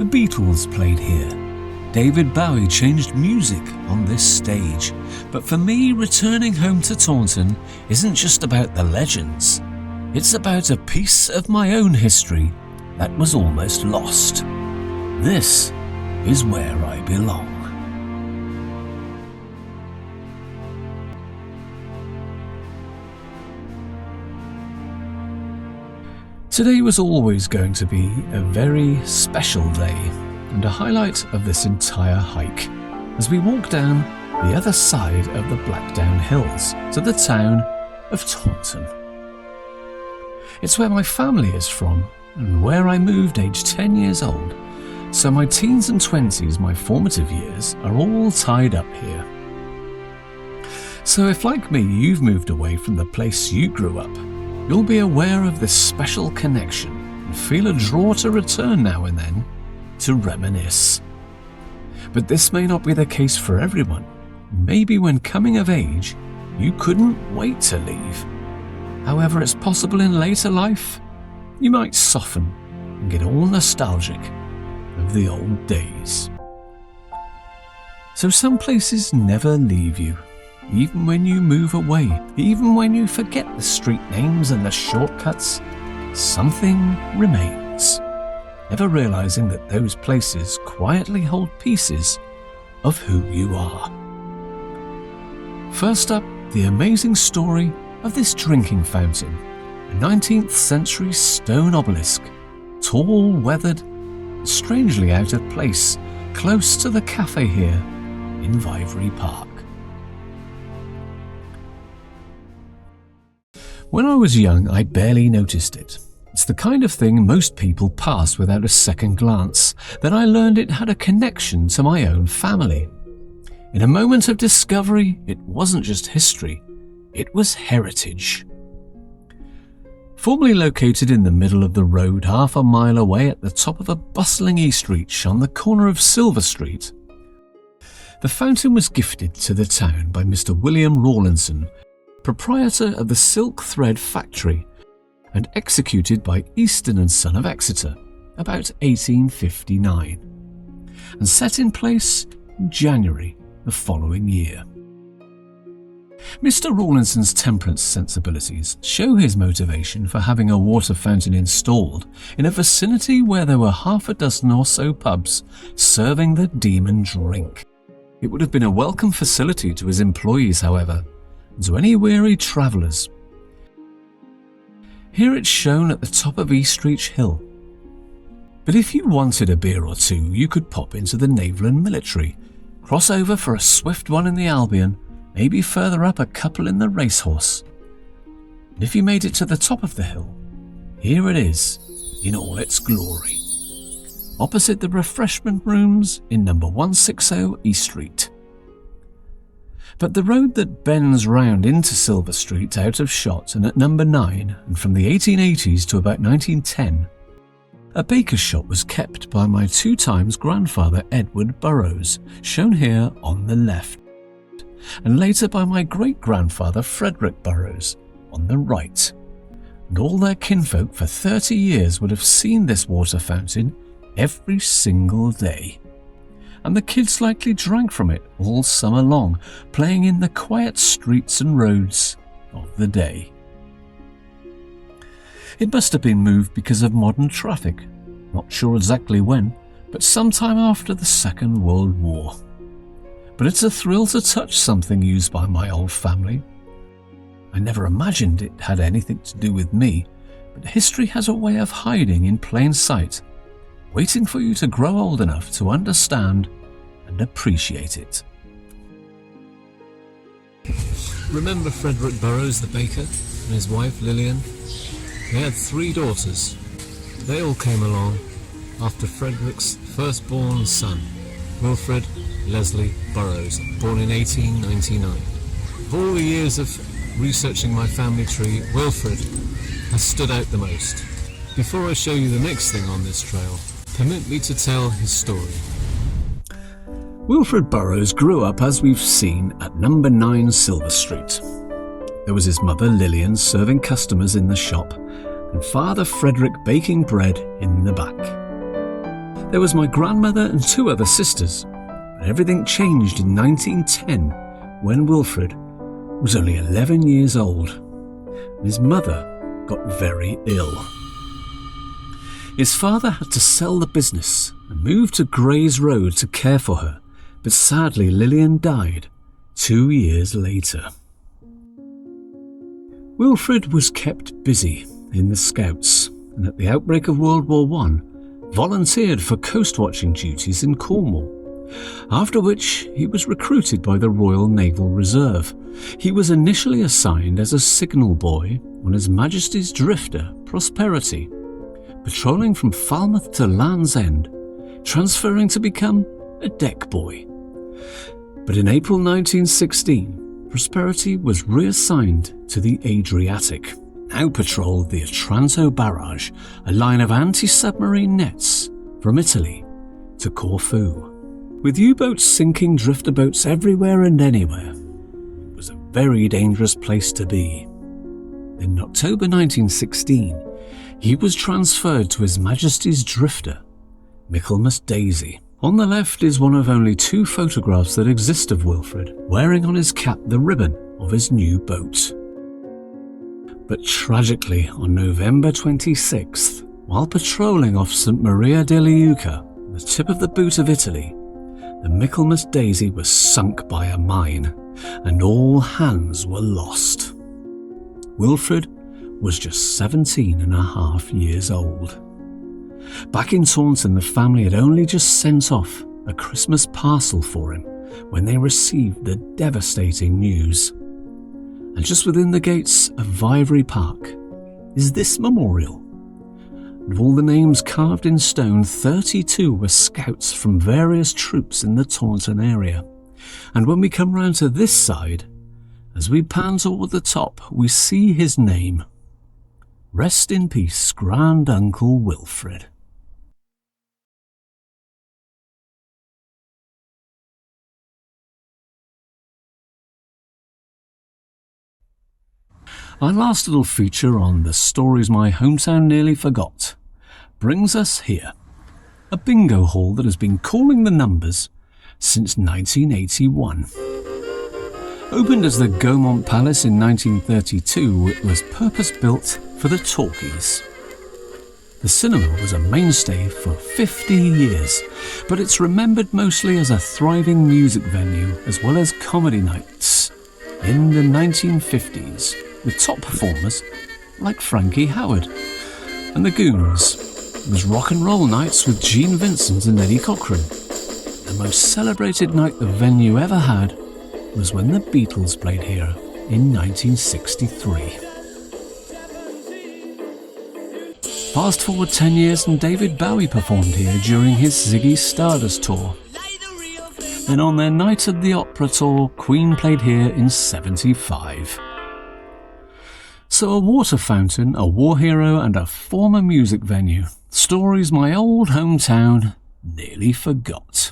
The Beatles played here. David Bowie changed music on this stage. But for me, returning home to Taunton isn't just about the legends. It's about a piece of my own history that was almost lost. This is where I belong. Today was always going to be a very special day and a highlight of this entire hike as we walk down the other side of the Blackdown Hills to the town of Taunton. It's where my family is from and where I moved aged 10 years old, so my teens and 20s, my formative years, are all tied up here. So if, like me, you've moved away from the place you grew up, you'll be aware of this special connection and feel a draw to return now and then to reminisce. But this may not be the case for everyone. Maybe when coming of age, you couldn't wait to leave. However, it's possible in later life, you might soften and get all nostalgic of the old days. So some places never leave you. Even when you move away, even when you forget the street names and the shortcuts, something remains, never realizing that those places quietly hold pieces of who you are. First up, the amazing story of this drinking fountain, a 19th century stone obelisk, tall, weathered, and strangely out of place, close to the cafe here in Vivary Park. When I was young, I barely noticed it. It's the kind of thing most people pass without a second glance. Then I learned it had a connection to my own family. In a moment of discovery, it wasn't just history, it was heritage. Formerly located in the middle of the road, half a mile away at the top of a bustling east reach on the corner of Silver Street, the fountain was gifted to the town by Mr. William Rawlinson, proprietor of the Silk Thread Factory, and executed by Easton & Son of Exeter about 1859, and set in place in January the following year. Mr. Rawlinson's temperance sensibilities show his motivation for having a water fountain installed in a vicinity where there were half a dozen or so pubs serving the demon drink. It would have been a welcome facility to his employees, however, and to any weary travellers. Here it's shown at the top of Eastreach Hill. But if you wanted a beer or two, you could pop into the Naval and Military, cross over for a swift one in the Albion, maybe further up a couple in the Racehorse. And if you made it to the top of the hill, here it is in all its glory, opposite the refreshment rooms in number 160 East Street. But the road that bends round into Silver Street out of shot and at number 9, and from the 1880s to about 1910, a baker's shop was kept by my 2 times grandfather Edward Burrows, shown here on the left, and later by my great-grandfather Frederick Burrows on the right. And all their kinfolk for 30 years would have seen this water fountain every single day. And the kids likely drank from it all summer long, playing in the quiet streets and roads of the day. It must have been moved because of modern traffic, not sure exactly when, but sometime after the Second World War. But it's a thrill to touch something used by my old family. I never imagined it had anything to do with me, but history has a way of hiding in plain sight, waiting for you to grow old enough to understand and appreciate it. Remember Frederick Burrows, the baker, and his wife Lillian? They had 3 daughters. They all came along after Frederick's firstborn son, Wilfred Leslie Burrows, born in 1899. Of all the years of researching my family tree, Wilfred has stood out the most. Before I show you the next thing on this trail, permit me to tell his story. Wilfred Burrows grew up, as we've seen, at number 9 Silver Street. There was his mother Lillian serving customers in the shop, and Father Frederick baking bread in the back. There was my grandmother and 2 other sisters. But everything changed in 1910 when Wilfred was only 11 years old and his mother got very ill. His father had to sell the business and move to Grays Road to care for her, but sadly Lillian died 2 years later. Wilfred was kept busy in the Scouts, and at the outbreak of World War I, volunteered for coast-watching duties in Cornwall, after which he was recruited by the Royal Naval Reserve. He was initially assigned as a signal boy on His Majesty's drifter Prosperity, patrolling from Falmouth to Land's End, transferring to become a deck boy. But in April 1916, Prosperity was reassigned to the Adriatic, now patrolled the Otranto Barrage, a line of anti-submarine nets from Italy to Corfu. With U-boats sinking drifter boats everywhere and anywhere, it was a very dangerous place to be. In October 1916, he was transferred to His Majesty's drifter, Michaelmas Daisy. On the left is one of only 2 photographs that exist of Wilfred, wearing on his cap the ribbon of his new boat. But tragically, on November 26th, while patrolling off St. Maria de Leuca, the tip of the boot of Italy, the Michaelmas Daisy was sunk by a mine, and all hands were lost. Wilfred was just 17 and a half years old. Back in Taunton, the family had only just sent off a Christmas parcel for him when they received the devastating news. And just within the gates of Vivary Park is this memorial. Of all the names carved in stone, 32 were scouts from various troops in the Taunton area. And when we come round to this side, as we pan toward the top, we see his name. Rest in peace, Grand Uncle Wilfred. Our last little feature on the stories my hometown nearly forgot brings us here. A bingo hall that has been calling the numbers since 1981. Opened as the Gaumont Palace in 1932, it was purpose-built for the talkies. The cinema was a mainstay for 50 years, but it's remembered mostly as a thriving music venue as well as comedy nights in the 1950s, with top performers like Frankie Howard and the Goons. It was rock and roll nights with Gene Vincent and Eddie Cochran. The most celebrated night the venue ever had was when the Beatles played here in 1963. Fast forward 10 years and David Bowie performed here during his Ziggy Stardust tour. Then on their Night at the Opera tour, Queen played here in 75. So a water fountain, a war hero and a former music venue. Stories my old hometown nearly forgot.